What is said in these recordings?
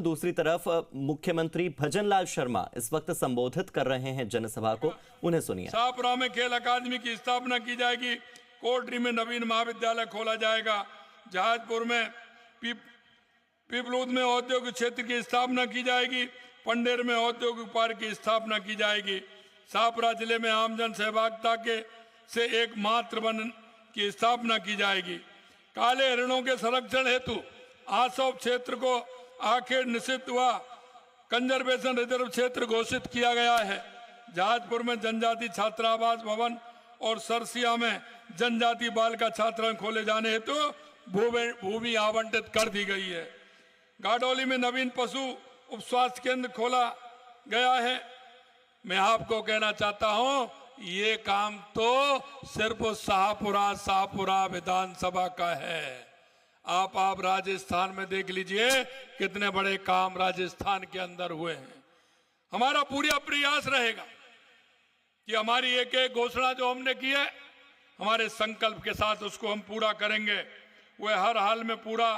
दूसरी तरफ मुख्यमंत्री भजनलाल शर्मा इस वक्त संबोधित कर रहे हैं जनसभा को, उन्हें सुनिए। शाहपुरा में खेल अकादमी की स्थापना की जाएगी, कोटरी में नवीन महाविद्यालय खोला जाएगा, जहाजपुर में पिपलूद में औद्योगिक क्षेत्र की स्थापना की जाएगी, पंडेर में औद्योगिक पार्क की स्थापना की जाएगी। शाहपुरा जिले में आमजन सहभागिता से एकमात्र वन की स्थापना की जाएगी। काले हिरणों के संरक्षण हेतु आसोप क्षेत्र को आखिर निषिद्ध हुआ कंजर्वेशन रिजर्व क्षेत्र घोषित किया गया है। जहाजपुर में जनजाति छात्रावास भवन और सरसिया में जनजाति बालिका छात्रावास खोले जाने हेतु भूमि आवंटित कर दी गई है। गाडोली में नवीन पशु उप स्वास्थ्य केंद्र खोला गया है। मैं आपको कहना चाहता हूं, ये काम तो सिर्फ शाहपुरा विधानसभा का है। आप राजस्थान में देख लीजिए कितने बड़े काम राजस्थान के अंदर हुए हैं। हमारा पूरा प्रयास रहेगा कि हमारी एक एक घोषणा जो हमने की है, हमारे संकल्प के साथ उसको हम पूरा करेंगे। वह हर हाल में पूरा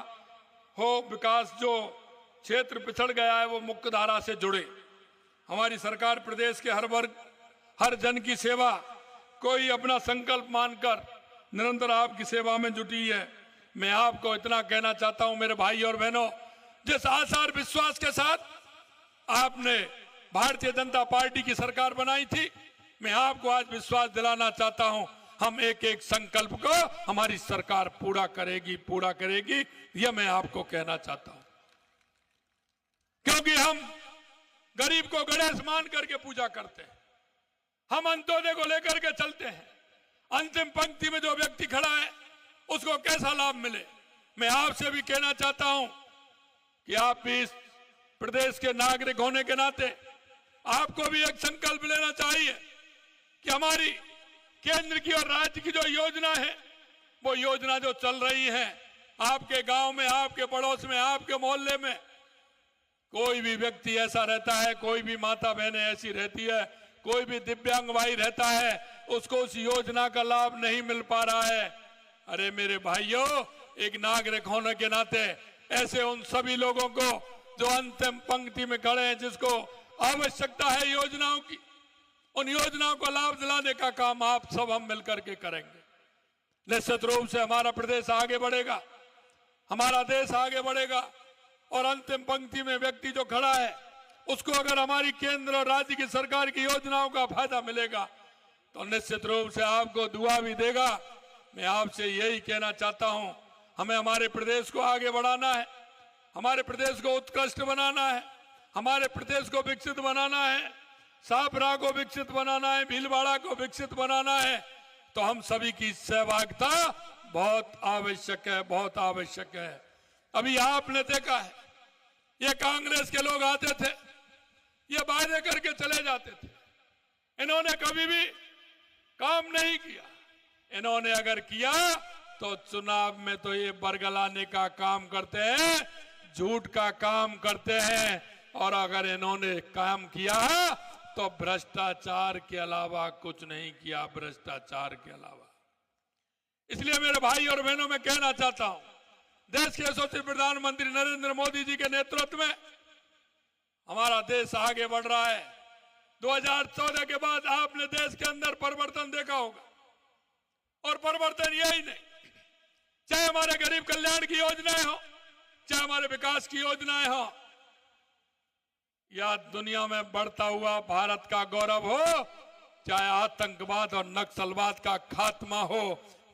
हो। विकास जो क्षेत्र पिछड़ गया है वो मुख्य धारा से जुड़े। हमारी सरकार प्रदेश के हर वर्ग हर जन की सेवा कोई अपना संकल्प मानकर निरंतर आपकी सेवा में जुटी है। मैं आपको इतना कहना चाहता हूं मेरे भाई और बहनों, जिस आशा और विश्वास के साथ आपने भारतीय जनता पार्टी की सरकार बनाई थी, मैं आपको आज विश्वास दिलाना चाहता हूं, हम एक एक संकल्प को हमारी सरकार पूरा करेगी। यह मैं आपको कहना चाहता हूं, क्योंकि हम गरीब को गणेश मान करके पूजा करते हैं। हम अंत्योदय को लेकर के चलते हैं। अंतिम पंक्ति में जो व्यक्ति खड़ा है उसको कैसा लाभ मिले। मैं आपसे भी कहना चाहता हूं कि आप भी इस प्रदेश के नागरिक होने के नाते आपको भी एक संकल्प लेना चाहिए कि हमारी केंद्र की और राज्य की जो योजना है, वो योजना जो चल रही है आपके गांव में, आपके पड़ोस में, आपके मोहल्ले में कोई भी व्यक्ति ऐसा रहता है, कोई भी माता बहनें ऐसी रहती है, कोई भी दिव्यांग भाई रहता है, उसको उस योजना का लाभ नहीं मिल पा रहा है। अरे मेरे भाइयों, एक नागरिक होने के नाते ऐसे उन सभी लोगों को जो अंतिम पंक्ति में खड़े हैं, जिसको आवश्यकता है योजनाओं की, उन योजनाओं को लाभ दिलाने का काम आप सब हम मिलकर के करेंगे। निश्चित रूप से हमारा प्रदेश आगे बढ़ेगा, हमारा देश आगे बढ़ेगा। और अंतिम पंक्ति में व्यक्ति जो खड़ा है उसको अगर हमारी केंद्र और राज्य की सरकार की योजनाओं का फायदा मिलेगा तो निश्चित रूप से आपको दुआ भी देगा। मैं आपसे यही कहना चाहता हूं, हमें हमारे प्रदेश को आगे बढ़ाना है, हमारे प्रदेश को उत्कृष्ट बनाना है, हमारे प्रदेश को विकसित बनाना है, शाहपुरा को विकसित बनाना है, भीलवाड़ा को विकसित बनाना है। तो हम सभी की सहभागिता बहुत आवश्यक है। अभी आपने देखा है, ये कांग्रेस के लोग आते थे, ये वादे करके चले जाते थे, इन्होंने कभी भी काम नहीं किया। इन्होंने अगर किया तो चुनाव में तो ये बरगलाने का काम करते हैं, झूठ का काम करते हैं। और अगर इन्होंने काम किया तो भ्रष्टाचार के अलावा कुछ नहीं किया, भ्रष्टाचार के अलावा। इसलिए मेरे भाई और बहनों, मैं कहना चाहता हूं, देश के यशस्वी प्रधानमंत्री नरेंद्र मोदी जी के नेतृत्व में हमारा देश आगे बढ़ रहा है। 2014 के बाद आपने देश के अंदर परिवर्तन देखा होगा, और परिवर्तन यही नहीं, चाहे हमारे गरीब कल्याण की योजनाएं हो, चाहे हमारे विकास की योजनाएं हो, या दुनिया में बढ़ता हुआ भारत का गौरव हो, चाहे आतंकवाद और नक्सलवाद का खात्मा हो,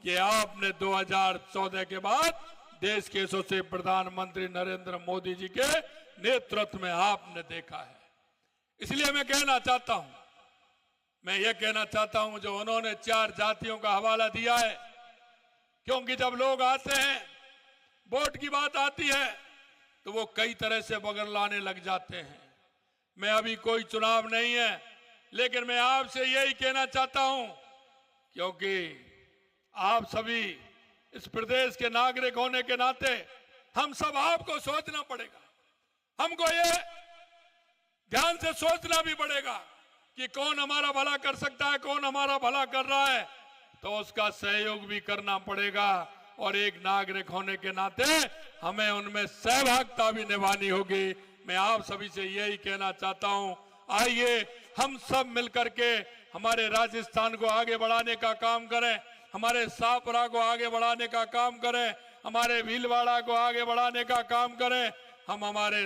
ये आपने 2014 के बाद देश के यशस्वी प्रधानमंत्री नरेंद्र मोदी जी के नेतृत्व में आपने देखा है। इसलिए मैं कहना चाहता हूं, मैं ये कहना चाहता हूं, जो उन्होंने 4 जातियों का हवाला दिया है, क्योंकि जब लोग आते हैं, वोट की बात आती है, तो वो कई तरह से बगल लाने लग जाते हैं। मैं अभी कोई चुनाव नहीं है, लेकिन मैं आपसे यही कहना चाहता हूं, क्योंकि आप सभी इस प्रदेश के नागरिक होने के नाते हम सब आपको सोचना पड़ेगा, हमको ये ध्यान से सोचना भी पड़ेगा कि कौन हमारा भला कर सकता है, कौन हमारा भला कर रहा है, तो उसका सहयोग भी करना पड़ेगा। और एक नागरिक होने के नाते हमें उनमें सहभागिता भी निभानी होगी। मैं आप सभी से यही कहना चाहता हूं, आइए हम सब मिलकर के हमारे राजस्थान को आगे बढ़ाने का काम करें, हमारे शाहपुरा को आगे बढ़ाने का काम करें, हमारे भीलवाड़ा को आगे बढ़ाने का काम करें, हम हमारे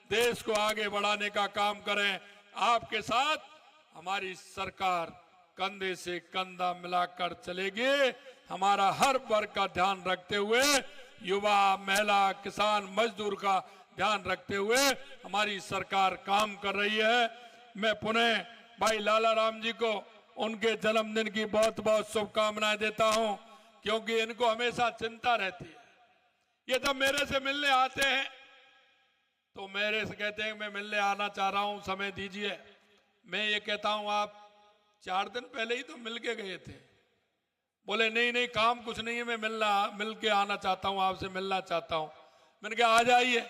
देश को आगे बढ़ाने का काम करें। आपके साथ हमारी सरकार कंधे से कंधा मिलाकर चलेगी। हमारा हर वर्ग का ध्यान रखते हुए, युवा, महिला, किसान, मजदूर का ध्यान रखते हुए हमारी सरकार काम कर रही है। मैं पुनः भाई लाला राम जी को उनके जन्मदिन की बहुत बहुत शुभकामनाएं देता हूं, क्योंकि इनको हमेशा चिंता रहती है। ये जब मेरे से मिलने आते हैं तो मेरे से कहते हैं मैं मिलने आना चाह रहा हूं, समय दीजिए। मैं ये कहता हूं आप 4 दिन पहले ही तो मिल के गए थे। बोले नहीं नहीं काम कुछ नहीं है, मैं मिल के आना चाहता हूं, आपसे मिलना चाहता हूं। मैंने कहा आ जाइए,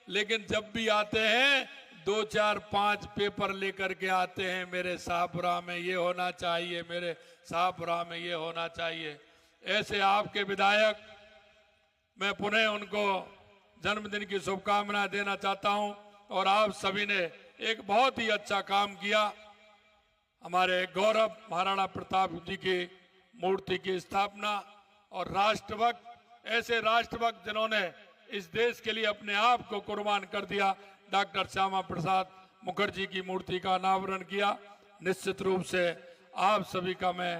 लेकिन जब भी आते हैं 2, 4, 5 पेपर लेकर के आते हैं, मेरे शाहपुरा में ये होना चाहिए, मेरे शाहपुरा में ये होना चाहिए। ऐसे आपके विधायक, मैं पुनः उनको जन्मदिन की शुभकामनाएं देना चाहता हूं। और आप सभी ने एक बहुत ही अच्छा काम किया। हमारे गौरव महाराणा प्रताप जी की मूर्ति की स्थापना, और राष्ट्रभक्त, ऐसे राष्ट्रभक्त जिन्होंने इस देश के लिए अपने आप को कुर्बान कर दिया, डॉक्टर श्यामा प्रसाद मुखर्जी की मूर्ति का अनावरण किया। निश्चित रूप से आप सभी का मैं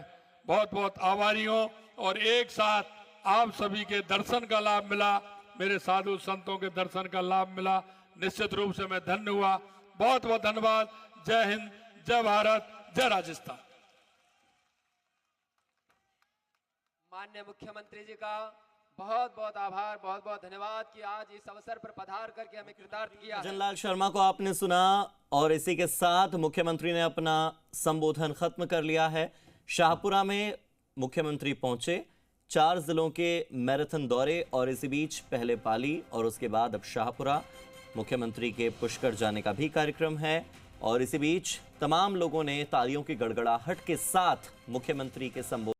बहुत बहुत आभारी हूं। और एक साथ आप सभी के दर्शन का लाभ मिला, मेरे साधु संतों के दर्शन का लाभ मिला, निश्चित रूप से मैं धन्य हुआ। बहुत बहुत धन्यवाद। जय हिंद, जय भारत, जय राजस्थान। माननीय मुख्यमंत्री जी का बहुत बहुत आभार, बहुत बहुत धन्यवाद कि आज इस अवसर पर पधार करके हमें कृतार्थ किया। भजनलाल शर्मा को आपने सुना, और इसी के साथ मुख्यमंत्री ने अपना संबोधन खत्म कर लिया है। शाहपुरा में मुख्यमंत्री पहुंचे, 4 जिलों के मैराथन दौरे, और इसी बीच पहले पाली और उसके बाद अब शाहपुरा। मुख्यमंत्री के पुष्कर जाने का भी कार्यक्रम है, और इसी बीच तमाम लोगों ने तालियों की गड़गड़ाहट के साथ मुख्यमंत्री के संबोधन